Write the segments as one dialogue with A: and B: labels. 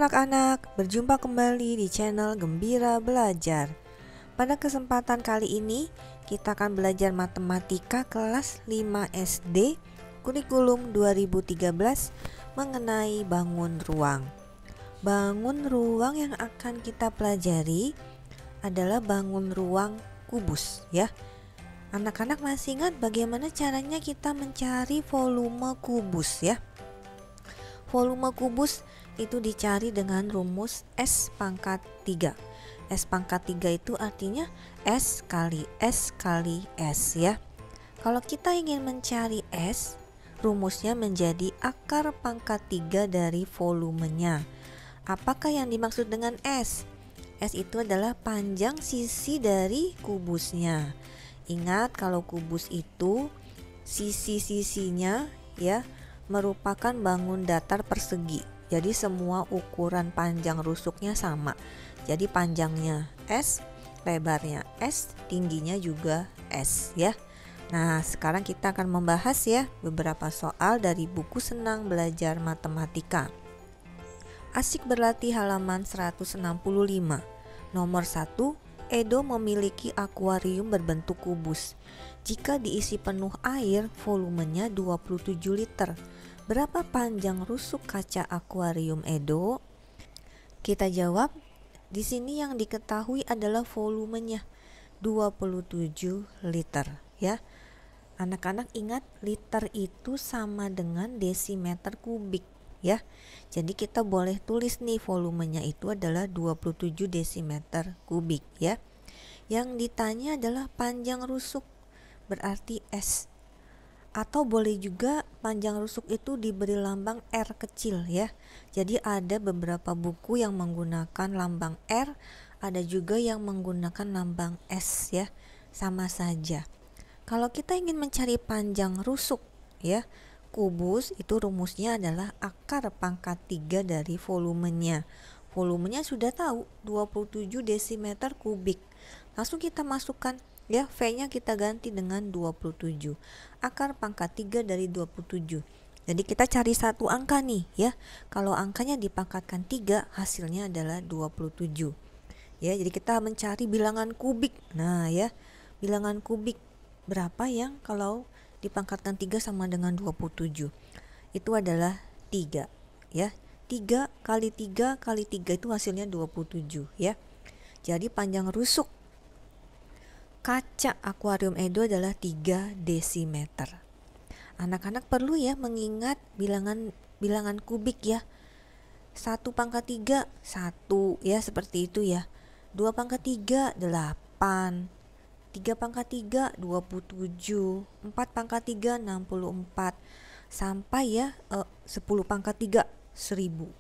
A: anak-anak, berjumpa kembali di channel Gembira Belajar. Pada kesempatan kali ini, kita akan belajar matematika kelas 5 SD, kurikulum 2013 mengenai bangun ruang. Bangun ruang yang akan kita pelajari adalah bangun ruang kubus ya. Anak-anak masih ingat bagaimana caranya kita mencari volume kubus ya? Volume kubus itu dicari dengan rumus S pangkat 3. S pangkat 3 itu artinya S kali S kali S ya. Kalau kita ingin mencari S, rumusnya menjadi akar pangkat 3 dari volumenya. Apakah yang dimaksud dengan S? S itu adalah panjang sisi dari kubusnya. Ingat kalau kubus itu sisi-sisinya ya merupakan bangun datar persegi. Jadi semua ukuran panjang rusuknya sama. Jadi panjangnya S, lebarnya S, tingginya juga S ya. Nah, sekarang kita akan membahas ya beberapa soal dari buku Senang Belajar Matematika. Asik berlatih halaman 165. Nomor 1, Edo memiliki akuarium berbentuk kubus. Jika diisi penuh air, volumenya 27 liter. Berapa panjang rusuk kaca akuarium Edo? Kita jawab, di sini yang diketahui adalah volumenya 27 liter ya. Anak-anak ingat liter itu sama dengan desimeter kubik ya. Jadi kita boleh tulis nih volumenya itu adalah 27 desimeter kubik ya. Yang ditanya adalah panjang rusuk, berarti S. Atau boleh juga panjang rusuk itu diberi lambang R kecil ya. Jadi ada beberapa buku yang menggunakan lambang R, ada juga yang menggunakan lambang S ya. Sama saja. Kalau kita ingin mencari panjang rusuk ya, kubus itu rumusnya adalah akar pangkat 3 dari volumenya. Volumenya sudah tahu 27 desimeter kubik. Langsung kita masukkan ya, V-nya kita ganti dengan 27. Akar pangkat 3 dari 27. Jadi kita cari satu angka nih ya. Kalau angkanya dipangkatkan 3, hasilnya adalah 27. Ya, jadi kita mencari bilangan kubik. Nah, ya. Bilangan kubik berapa yang kalau dipangkatkan 3 sama dengan 27? Itu adalah 3, ya. 3 kali 3 kali 3 itu hasilnya 27 ya. Jadi panjang rusuk kaca akuarium Edo adalah 3 desimeter. Anak-anak perlu ya mengingat bilangan kubik ya. 1 pangkat 3, 1 ya, seperti itu ya. 2 pangkat 3, 8. 3 pangkat 3, 27. 4 pangkat 3, 64. Sampai ya 10 pangkat 3, 1000.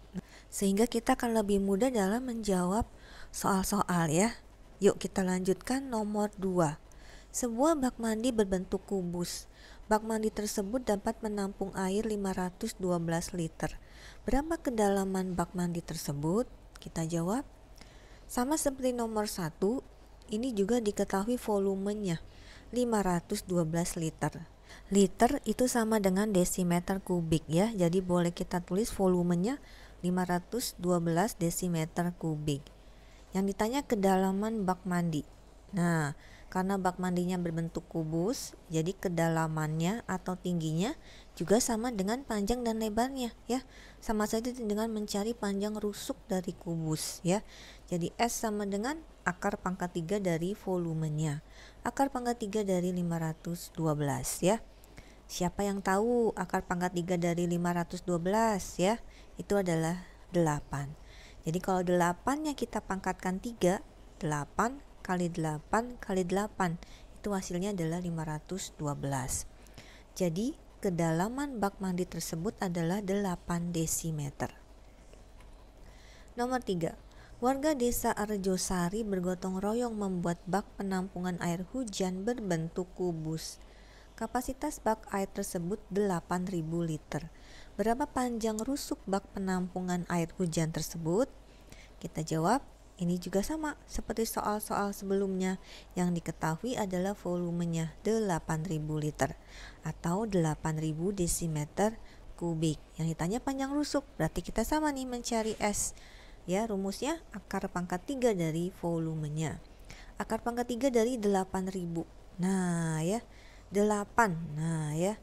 A: Sehingga kita akan lebih mudah dalam menjawab soal-soal ya. Yuk kita lanjutkan nomor 2. Sebuah bak mandi berbentuk kubus. Bak mandi tersebut dapat menampung air 512 liter. Berapa kedalaman bak mandi tersebut? Kita jawab. Sama seperti nomor 1, ini juga diketahui volumenya 512 liter. Liter itu sama dengan desimeter kubik ya. Jadi boleh kita tulis volumenya 512 desimeter kubik. Yang ditanya kedalaman bak mandi. Nah, karena bak mandinya berbentuk kubus, jadi kedalamannya atau tingginya juga sama dengan panjang dan lebarnya ya. Sama saja dengan mencari panjang rusuk dari kubus ya. Jadi S sama dengan akar pangkat 3 dari volumenya. Akar pangkat 3 dari 512 ya. Siapa yang tahu akar pangkat 3 dari 512 ya? Itu adalah 8. Jadi kalau 8-nya kita pangkatkan 3, 8 kali 8 kali 8, itu hasilnya adalah 512. Jadi kedalaman bak mandi tersebut adalah 8 desimeter. Nomor 3. Warga desa Arjosari bergotong royong membuat bak penampungan air hujan berbentuk kubus. Kapasitas bak air tersebut 8.000 liter. Berapa panjang rusuk bak penampungan air hujan tersebut? Kita jawab, ini juga sama seperti soal-soal sebelumnya. Yang diketahui adalah volumenya 8.000 liter atau 8.000 desimeter kubik. Yang ditanya panjang rusuk, berarti kita sama nih mencari S. Ya, rumusnya akar pangkat 3 dari volumenya. Akar pangkat 3 dari 8.000. Nah, ya. 8. Nah, ya.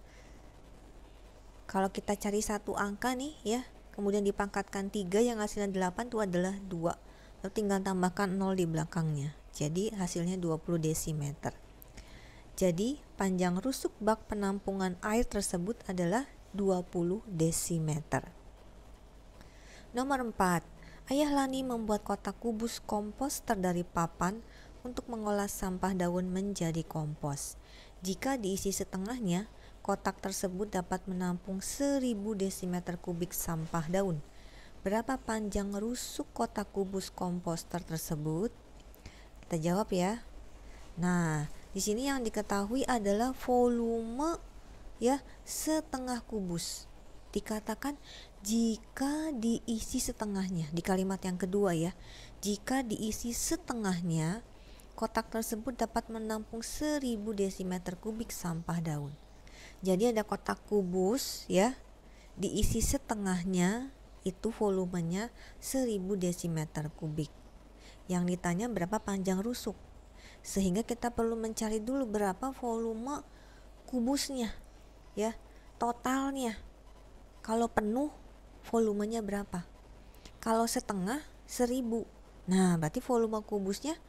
A: Kalau kita cari satu angka nih, ya, kemudian dipangkatkan 3 yang hasilnya 8 itu adalah 2. Lalu tinggal tambahkan 0 di belakangnya. Jadi hasilnya 20 desimeter. Jadi panjang rusuk bak penampungan air tersebut adalah 20 desimeter. Nomor 4. Ayah Lani membuat kotak kubus komposter dari papan untuk mengolah sampah daun menjadi kompos. Jika diisi setengahnya, kotak tersebut dapat menampung 1000 desimeter kubik sampah daun. Berapa panjang rusuk kotak kubus komposter tersebut? Kita jawab ya. Nah, di sini yang diketahui adalah volume, ya, setengah kubus. Dikatakan jika diisi setengahnya, di kalimat yang kedua ya. Jika diisi setengahnya, kotak tersebut dapat menampung 1000 desimeter kubik sampah daun. Jadi ada kotak kubus ya, diisi setengahnya, itu volumenya 1000 desimeter kubik. Yang ditanya berapa panjang rusuk. Sehingga kita perlu mencari dulu berapa volume kubusnya, ya, totalnya. Kalau penuh volumenya berapa? Kalau setengah 1000. Nah, berarti volume kubusnya,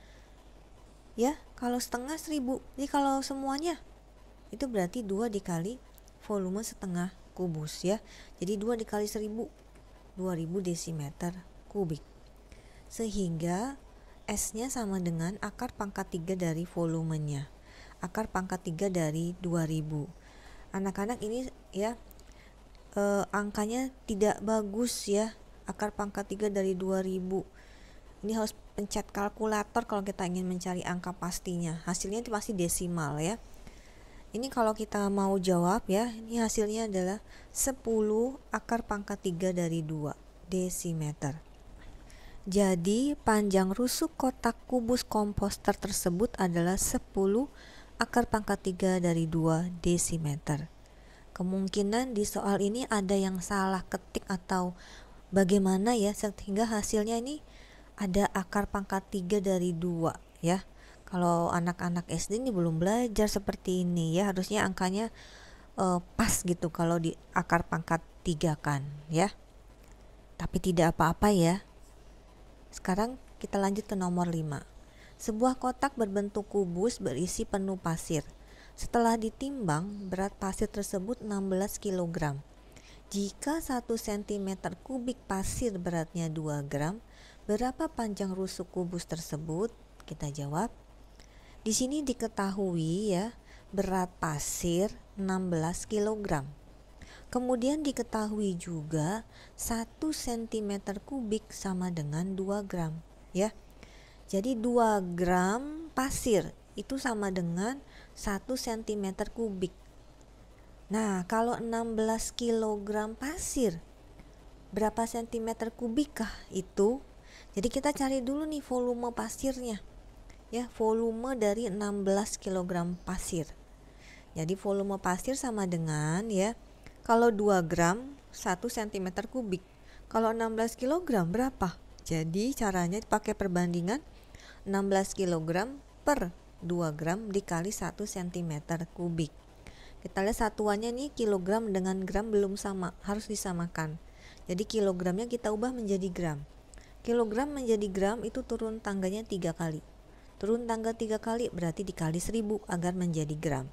A: ya, kalau setengah 1000. Jadi kalau semuanya itu berarti 2 dikali volume setengah kubus ya. Jadi 2 dikali 1000, 2000 desimeter kubik. Sehingga S-nya sama dengan akar pangkat 3 dari volumenya. Akar pangkat 3 dari 2000. Anak-anak ini ya, angkanya tidak bagus ya. Akar pangkat 3 dari 2000. Ini harus pencet kalkulator kalau kita ingin mencari angka pastinya. Hasilnya itu pasti desimal ya. Ini kalau kita mau jawab ya, ini hasilnya adalah 10 akar pangkat 3 dari 2 desimeter. Jadi panjang rusuk kotak kubus komposter tersebut adalah 10 akar pangkat 3 dari 2 desimeter. Kemungkinan di soal ini ada yang salah ketik atau bagaimana ya, sehingga hasilnya ini ada akar pangkat 3 dari 2 ya. Kalau anak-anak SD ini belum belajar seperti ini ya, harusnya angkanya pas gitu kalau di akar pangkat 3 kan ya. Tapi tidak apa-apa ya. Sekarang kita lanjut ke nomor 5. Sebuah kotak berbentuk kubus berisi penuh pasir. Setelah ditimbang, berat pasir tersebut 16 kg. Jika 1 cm kubik pasir beratnya 2 gram, berapa panjang rusuk kubus tersebut? Kita jawab. Di sini diketahui ya, berat pasir 16 kg. Kemudian diketahui juga 1 cm kubik sama dengan 2 gram ya. Jadi 2 gram pasir itu sama dengan 1 cm kubik. Nah, kalau 16 kg pasir, berapa cm kubikkah itu? Jadi kita cari dulu nih volume pasirnya. Ya, volume dari 16 kg pasir. Jadi volume pasir sama dengan ya, kalau 2 gram 1 cm kubik. Kalau 16 kg berapa? Jadi caranya pakai perbandingan 16 kg per 2 gram dikali 1 cm kubik. Kita lihat satuannya nih, kilogram dengan gram belum sama, harus disamakan. Jadi kilogramnya kita ubah menjadi gram. Kilogram menjadi gram itu turun tangganya 3 kali. Turun tangga 3 kali berarti dikali 1000 agar menjadi gram.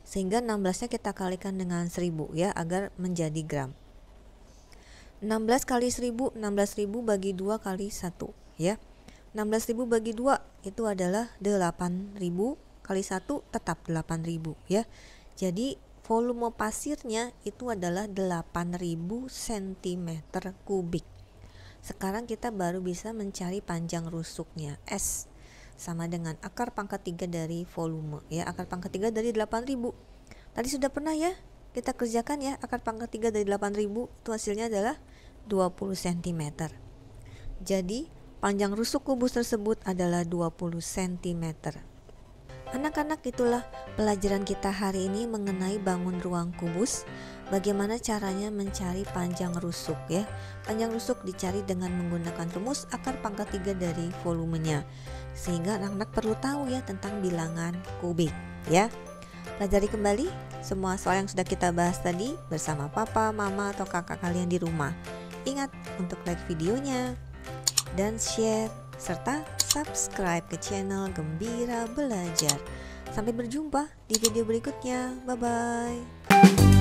A: Sehingga 16-nya kita kalikan dengan 1000 ya, agar menjadi gram. 16 kali 1000, 16.000 bagi 2 kali 1 ya. 16.000 bagi 2 itu adalah 8.000 kali 1 tetap 8.000 ya. Jadi volume pasirnya itu adalah 8.000 cm kubik. Sekarang kita baru bisa mencari panjang rusuknya. S sama dengan akar pangkat 3 dari volume ya. Akar pangkat 3 dari 8.000. Tadi sudah pernah ya kita kerjakan ya. Akar pangkat 3 dari 8.000 itu hasilnya adalah 20 cm. Jadi panjang rusuk kubus tersebut adalah 20 cm. Anak-anak, itulah Pelajaran kita hari ini mengenai bangun ruang kubus. Bagaimana caranya mencari panjang rusuk ya. Panjang rusuk dicari dengan menggunakan rumus akar pangkat 3 dari volumenya. Sehingga anak-anak perlu tahu ya tentang bilangan kubik ya. Pelajari kembali semua soal yang sudah kita bahas tadi bersama papa, mama atau kakak kalian di rumah. Ingat untuk like videonya dan share serta subscribe ke channel Gembira Belajar. Sampai berjumpa di video berikutnya. Bye bye.